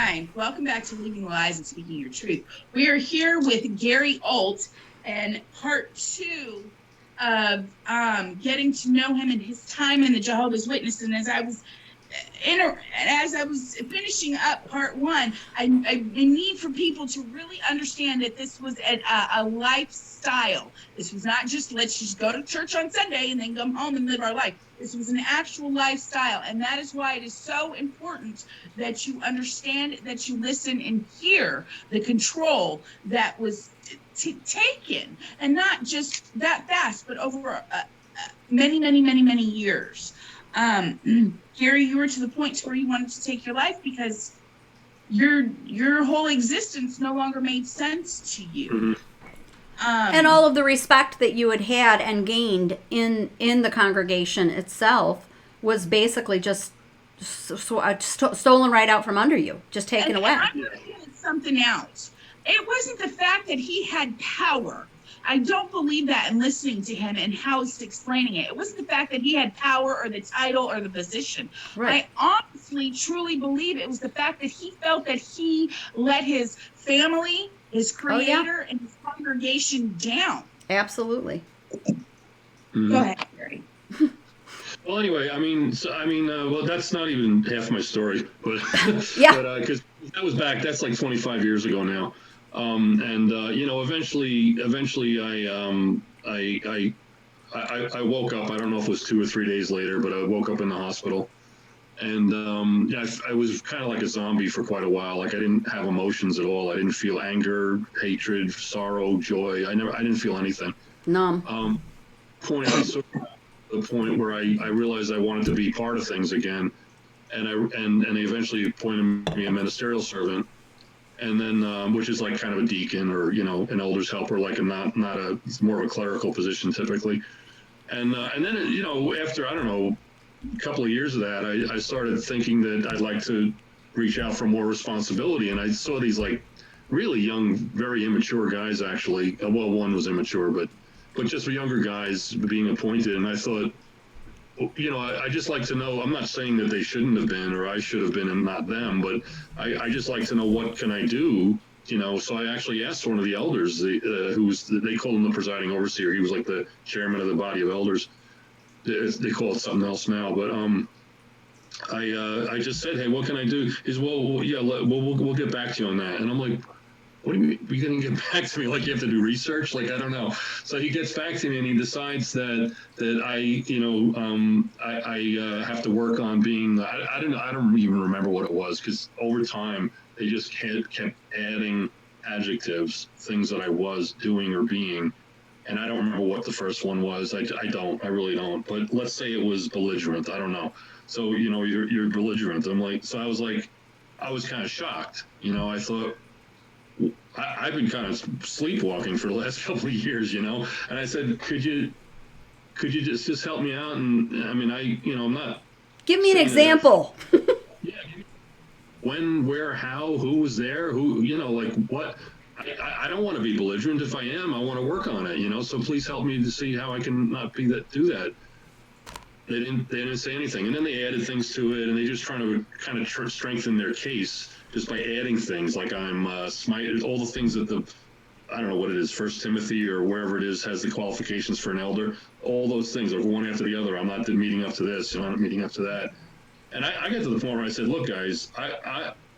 Hi, welcome back to Living Lies and Speaking Your Truth. We are here with Gary Alt and part two of getting to know him and his time in the Jehovah's Witness. And as I was finishing up part one, I need for people to really understand that this was a lifestyle. This was not just let's just go to church on Sunday and then come home and live our life. This was an actual lifestyle, and that is why it is so important that you understand, that you listen and hear the control that was taken, and not just that fast, but over many years. Gary, you were to the point where you wanted to take your life because your whole existence no longer made sense to you. Mm-hmm. And all of the respect that you had and gained in the congregation itself was basically just stolen right out from under you, just taken away. I'm going to point something out. It wasn't the fact that he had power. I don't believe that in listening to him and how he's explaining it. It wasn't the fact that he had power or the title or the position. Right. I honestly, truly believe it was the fact that he felt that he let his family, his creator, and his congregation down. Absolutely. Mm-hmm. Go ahead, Gary. Well, anyway, well, that's not even half my story, but Yeah. but because that's like 25 years ago now. Eventually I woke up. I don't know if it was 2 or 3 days later, but I woke up in the hospital, and I was kind of like a zombie for quite a while. Like I didn't have emotions at all. I didn't feel anger, hatred, sorrow, joy. I didn't feel anything. Numb. The point where I realized I wanted to be part of things again, and they eventually appointed me a ministerial servant. And then, which is like kind of a deacon or, an elder's helper, like it's more of a clerical position typically. And then, after, I don't know, a couple of years of that, I started thinking that I'd like to reach out for more responsibility. And I saw these like really young, very immature guys, actually. Well, one was immature, but just for younger guys being appointed. And I thought, I just like to know, I'm not saying that they shouldn't have been or I should have been and not them, but I just like to know what can I do, So I actually asked one of the elders, they called him the presiding overseer. He was like the chairman of the body of elders. They call it something else now, but I just said, hey, what can I do? He said, well, yeah, we'll get back to you on that. And I'm like, what do you mean you're going to get back to me? Like you have to do research? Like, I don't know. So he gets back to me and he decides that I have to work on being, I don't even remember what it was, because over time they just kept adding adjectives, things that I was doing or being. And I don't remember what the first one was. I really don't. But let's say it was belligerent. I don't know. So, you're belligerent. I was kind of shocked. I thought, I've been kind of sleepwalking for the last couple of years, and I said, could you just help me out? And I mean, I'm not. Give me an example. Yeah. When, where, how, who was there, who, like what? I don't want to be belligerent. If I am, I want to work on it, so please help me to see how I can not do that. They didn't say anything. And then they added things to it, and they just trying to kind of strengthen their case just by adding things like I'm all the things that I don't know what it is, First Timothy or wherever it is has the qualifications for an elder. All those things are one after the other. I'm not meeting up to this, I'm not meeting up to that. And I got to the point where I said, look, guys,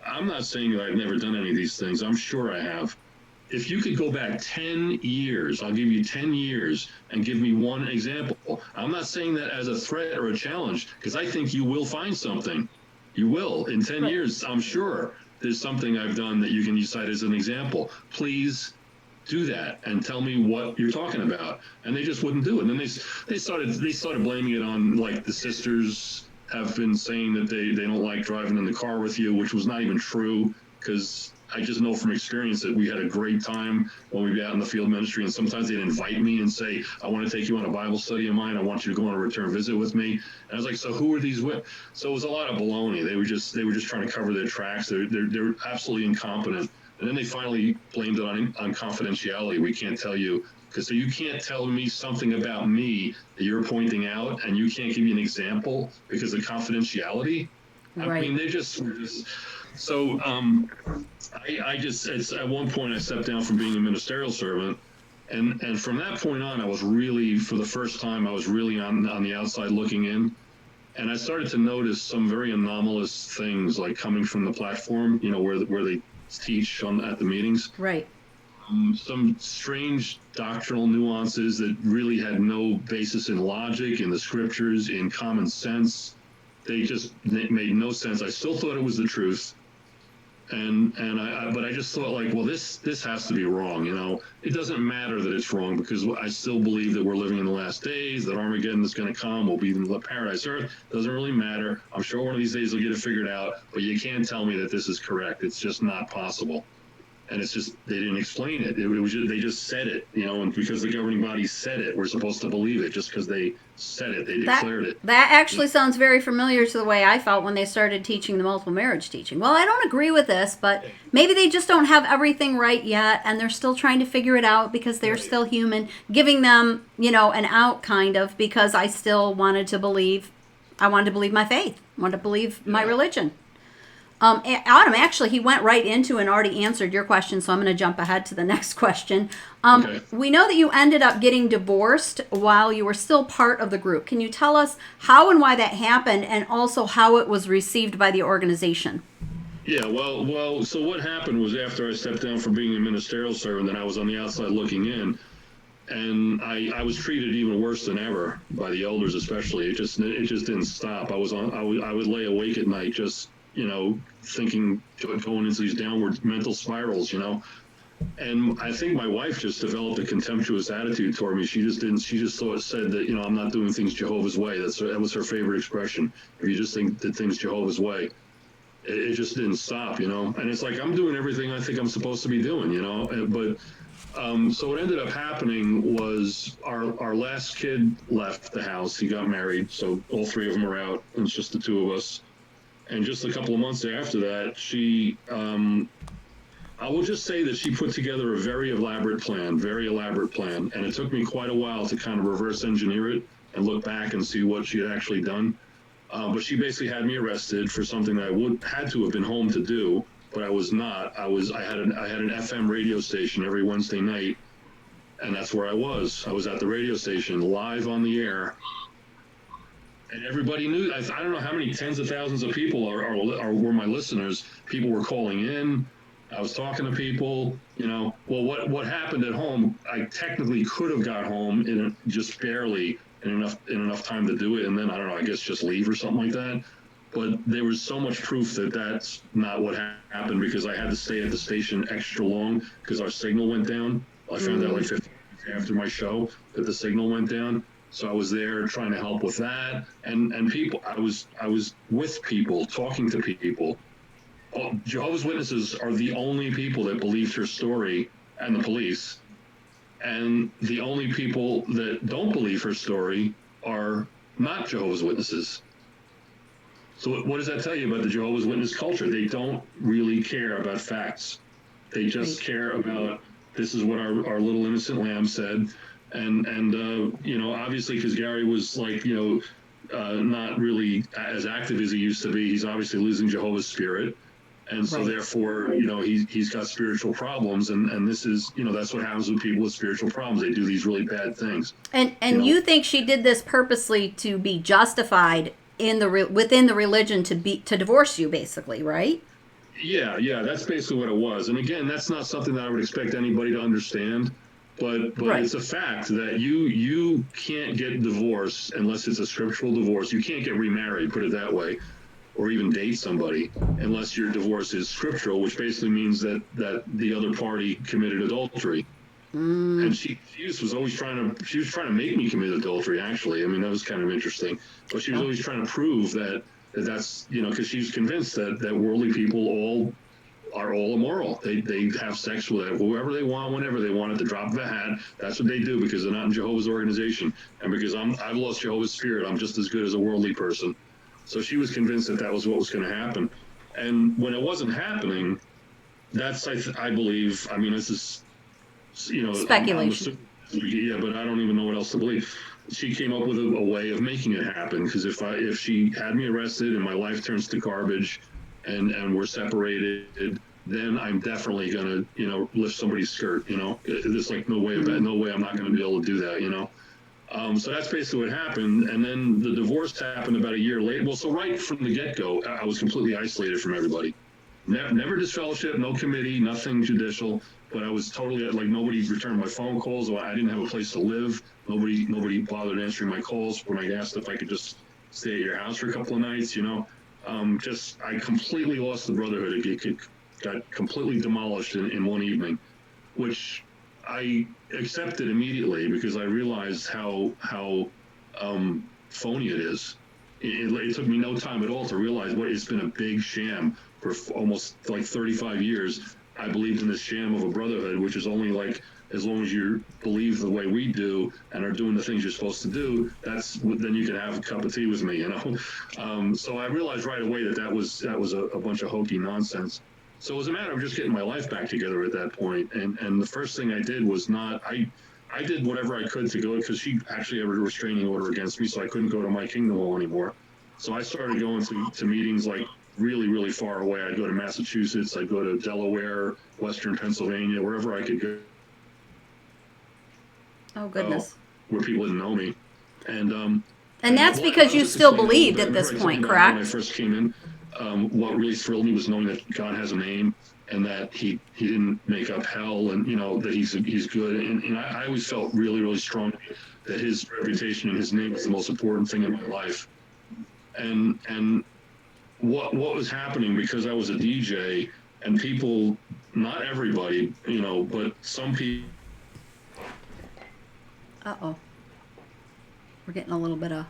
I'm not saying that I've never done any of these things. I'm sure I have. If you could go back 10 years, I'll give you 10 years and give me one example. I'm not saying that as a threat or a challenge, because I think you will find something. You will. In 10 years, I'm sure there's something I've done that you can cite as an example. Please do that and tell me what you're talking about. And they just wouldn't do it. And then they started blaming it on, like, the sisters have been saying that they don't like driving in the car with you, which was not even true, because I just know from experience that we had a great time when we'd be out in the field ministry, and sometimes they'd invite me and say, I want to take you on a Bible study of mine. I want you to go on a return visit with me. And I was like, so who are these with? So it was a lot of baloney. They were just trying to cover their tracks. They're absolutely incompetent. And then they finally blamed it on confidentiality. We can't tell you, so you can't tell me something about me that you're pointing out, and you can't give me an example because of confidentiality. Right. I mean, they just So I just at one point I stepped down from being a ministerial servant, and from that point on, I was really, for the first time, I was really on the outside looking in, and I started to notice some very anomalous things, like coming from the platform, where they teach at the meetings. Right. Some strange doctrinal nuances that really had no basis in logic, in the scriptures, in common sense. They just made no sense. I still thought it was the truth, but I just thought, like, well, this has to be wrong. It doesn't matter that it's wrong, because I still believe that we're living in the last days, that Armageddon is going to come, we'll be in the paradise earth. Doesn't really matter. I'm sure one of these days we'll get it figured out, but you can't tell me that this is correct. It's just not possible. And it's just, they didn't explain it. They just said it, and because the governing body said it, we're supposed to believe it just because they said it, they declared it. That actually sounds very familiar to the way I felt when they started teaching the multiple marriage teaching. Well, I don't agree with this, but maybe they just don't have everything right yet, and they're still trying to figure it out because they're still human, giving them, an out kind of, because I still wanted to believe my faith, wanted to believe my religion. Adam, actually, he went right into and already answered your question, so I'm going to jump ahead to the next question. Okay. We know that you ended up getting divorced while you were still part of the group. Can you tell us how and why that happened, and also how it was received by the organization? Yeah, well. So what happened was, after I stepped down from being a ministerial servant, and I was on the outside looking in, and I was treated even worse than ever by the elders, especially. It just didn't stop. I would lay awake at night, just thinking, going into these downward mental spirals, And I think my wife just developed a contemptuous attitude toward me. She just said that, I'm not doing things Jehovah's way. That was her favorite expression. If you just think that things Jehovah's way, it just didn't stop, And it's like, I'm doing everything I think I'm supposed to be doing, But so what ended up happening was our last kid left the house. He got married, so all three of them are out, and it's just the two of us. And just a couple of months after that, she, I will just say that she put together a very elaborate plan, and it took me quite a while to kind of reverse engineer it and look back and see what she had actually done. But she basically had me arrested for something that I had to have been home to do, but I was not. I had an FM radio station every Wednesday night, and that's where I was. I was at the radio station, live on the air. And everybody knew. I don't know how many tens of thousands of people were my listeners. People were calling in. I was talking to people. Well, what happened at home? I technically could have got home just barely in enough time to do it, and then I don't know. I guess just leave or something like that. But there was so much proof that that's not what happened, because I had to stay at the station extra long because our signal went down. I found out like 15 minutes after my show that the signal went down. So I was there trying to help with that, and people. I was with people, talking to people. Jehovah's Witnesses are the only people that believed her story, and the police. And the only people that don't believe her story are not Jehovah's Witnesses. So what does that tell you about the Jehovah's Witness culture? They don't really care about facts. They just care about, this is what our little innocent lamb said. And obviously, because Gary was like, not really as active as he used to be, he's obviously losing Jehovah's spirit. And so therefore, he's got spiritual problems. And this is, that's what happens with people with spiritual problems. They do these really bad things. And you think she did this purposely to be justified within the religion to divorce you, basically, right? Yeah, that's basically what it was. And again, that's not something that I would expect anybody to understand. But it's a fact that you can't get divorced unless it's a scriptural divorce. You can't get remarried, put it that way, or even date somebody unless your divorce is scriptural, which basically means that the other party committed adultery. And she was always trying to make me commit adultery, actually. I mean, that was kind of interesting. But she was always trying to prove that's, because she was convinced that worldly people are all immoral. They have sex with whoever they want, whenever they want, at the drop of a hat. That's what they do, because they're not in Jehovah's organization. And because I've lost Jehovah's spirit, I'm just as good as a worldly person. So she was convinced that was what was going to happen. And when it wasn't happening, that's, I believe, I mean, this is, speculation. Yeah, but I don't even know what else to believe. She came up with a way of making it happen, because if she had me arrested and my life turns to garbage, and we're separated, then I'm definitely gonna, lift somebody's skirt. There's like no way I'm not gonna be able to do that. So that's basically what happened. And then the divorce happened about a year later. Well, so right from the get-go, I was completely isolated from everybody. Never disfellowship, no committee, nothing judicial. But I was totally like, nobody returned my phone calls. I didn't have a place to live. Nobody bothered answering my calls when I asked if I could just stay at your house for a couple of nights. I completely lost the brotherhood. It got completely demolished in one evening, which I accepted immediately because I realized how phony it is. It took me no time at all to realize it's been a big sham for almost like 35 years. I believed in this sham of a brotherhood, which is only like, as long as you believe the way we do and are doing the things you're supposed to do, then you can have a cup of tea with me, So I realized right away that was a bunch of hokey nonsense. So it was a matter of just getting my life back together at that point. And the first thing I did was I did whatever I could to go, because she actually had a restraining order against me, so I couldn't go to my kingdom hall anymore. So I started going to meetings like really, really far away. I'd go to Massachusetts, I'd go to Delaware, Western Pennsylvania, wherever I could go. Oh, goodness. Where people didn't know me. And that's because you still believed at this point, correct? When I first came in, what really thrilled me was knowing that God has a name and that he didn't make up hell, and that he's good. And I always felt really, really strong that his reputation and his name was the most important thing in my life. And what was happening, because I was a DJ, and people, not everybody, but some people. Uh-oh. We're getting a little bit of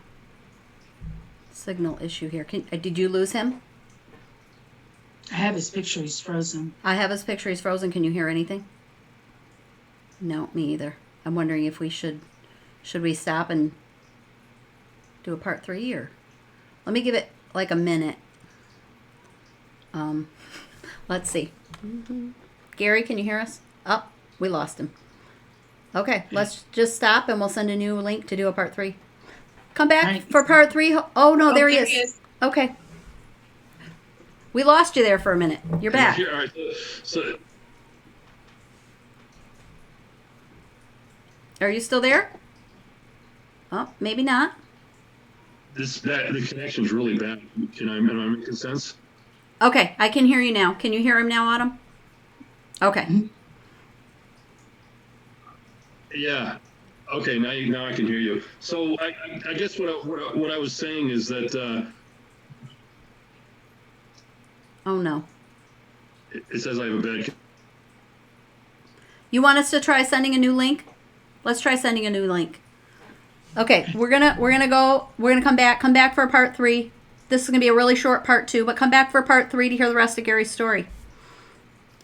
signal issue here. Did you lose him? I have his picture. He's frozen. I have his picture. He's frozen. Can you hear anything? No, me either. I'm wondering if we should we stop and do a part 3, or let me give it like a minute. Let's see. Gary, can you hear us? Oh, we lost him. Okay, let's just stop and we'll send a new link to do a part 3. Come back for part 3. Oh no, there he is. Okay. We lost you there for a minute. You're back. All right. So are you still there? Oh, maybe not. The connection's really bad. Am I making sense? Okay, I can hear you now. Can you hear him now, Autumn? Okay. Yeah. Okay. Now I can hear you. So I guess what I was saying is that. Oh no. It says I have a bad. You want us to try sending a new link? Let's try sending a new link. Okay, we're gonna come back for a part 3. This is gonna be a really short part 2, but come back for part 3 to hear the rest of Gary's story.